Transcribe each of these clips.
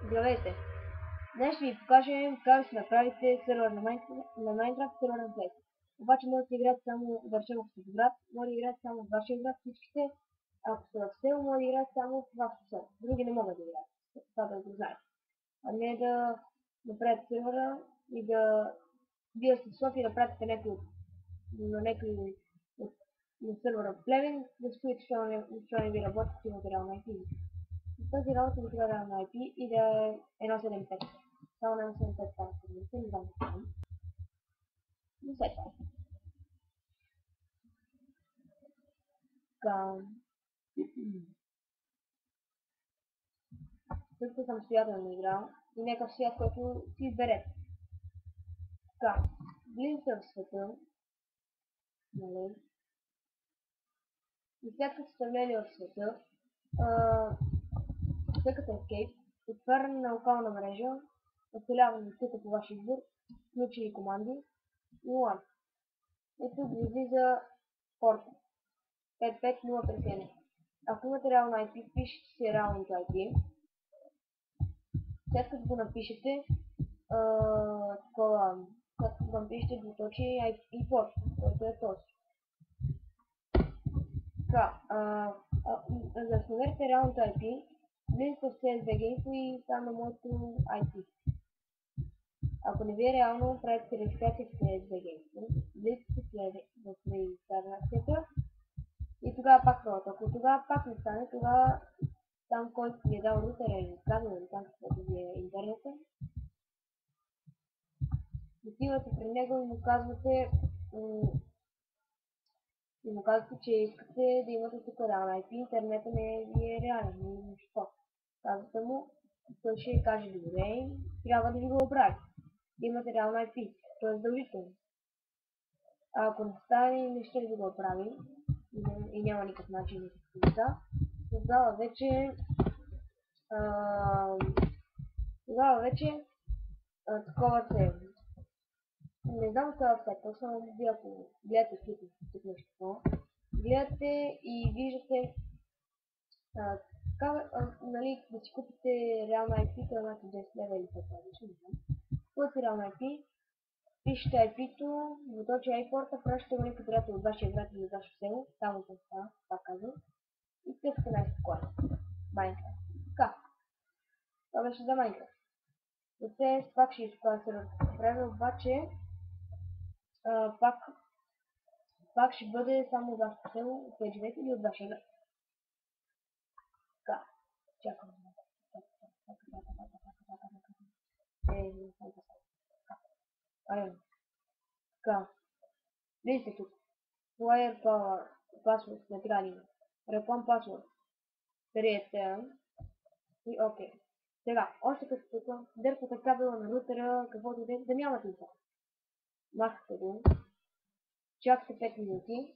Здравейте! Днес ще ви покажем как ще направите сервер на Minecraft, сервер на Play. Обаче може да играят само, да речем, ако сте в град, може да играят само в вашия град всичките, ако сте в село, може да играят само в вашето село. Други не могат да играят. Това да го знаете. А не да направите сервера и да вие сте в София да пратите някой на сервера в Плевен, да стоите, що не ви работи, че имате реално IP. Тази работа ви трябва реално IP и да е 1.7.5. Само на 1.7.5 става седмица, не знам какво. Но след това. Също съм самостоятелно играл и някакъв свят, който си изберете. Така, влизате в света, нали? И след като сте влезли в света, цъкате Escape, отваряне на локална мрежа, оцеляване тук по ваш избор, включени команди и LAN. И тук ви излиза порта 55057. Ако имате реално IP, пишете си реалното IP. След като го напишете, след като го напишете двуточие и порт, който е този. Така, за да смените реалното IP, влизате в CSV Info и там на моето IP. Ако не ви е реално, правите регистрация в CSV Info. Влизате в регистрацията и тогава пак пробвате. Ако тогава пак не стане, тогава там, който ви е дал рутера или кабел или там каквото ви е интернета, отивате при него и му казвате, че искате да имате тук реална IP, интернета не ви е реален, нищо. Казвате му, той ще каже добре, трябва да ви го оправи. Да имате реална IP, то е задължително. А ако не стане, не ще ви го оправи и няма никакъв начин да тогава вече такова се. Не знам това сайт, само вие ако гледате тук нещо, гледате и виждате нали, да си купите реална IP, това на 10 лева или 5 лева, купите реална IP, пишете IP-то, заточи IP-порта, пращате го някой приятел от вашия град или от вашето село, само това става, пак казвам, и цъкате най-спокойно. Minecraft. Така. Това беше за Minecraft. Оце пак ще използвам сервер време, обаче пак ще бъде само от вашето село, от 5 или от вашия град. Така. Чакам. Така. Вижте тук. Player Power. Password на градина. Recon Password. Приете. И окей. Сега, още като тук, дърпате кабела на рутера, каквото да нямате това. Махате го. Чакате 5 минути.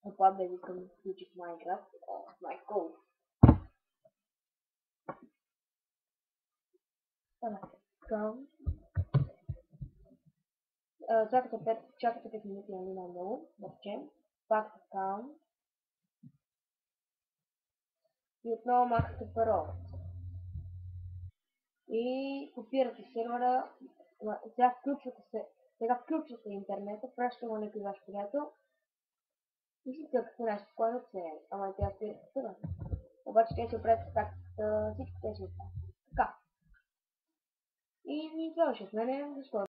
Опа, да искам да включих Minecraft. My code. Така. Чакате 5 минути, а не много. Да речем. Пак така. И отново махате парола. И копирате сервера. Сега включвате интернета, пращате го някой ваш приятел и си цъкате нещо, което се е. Ама тя се съда. Обаче те се оправят так, всички те се оправят. Така. И това ще с мене, защо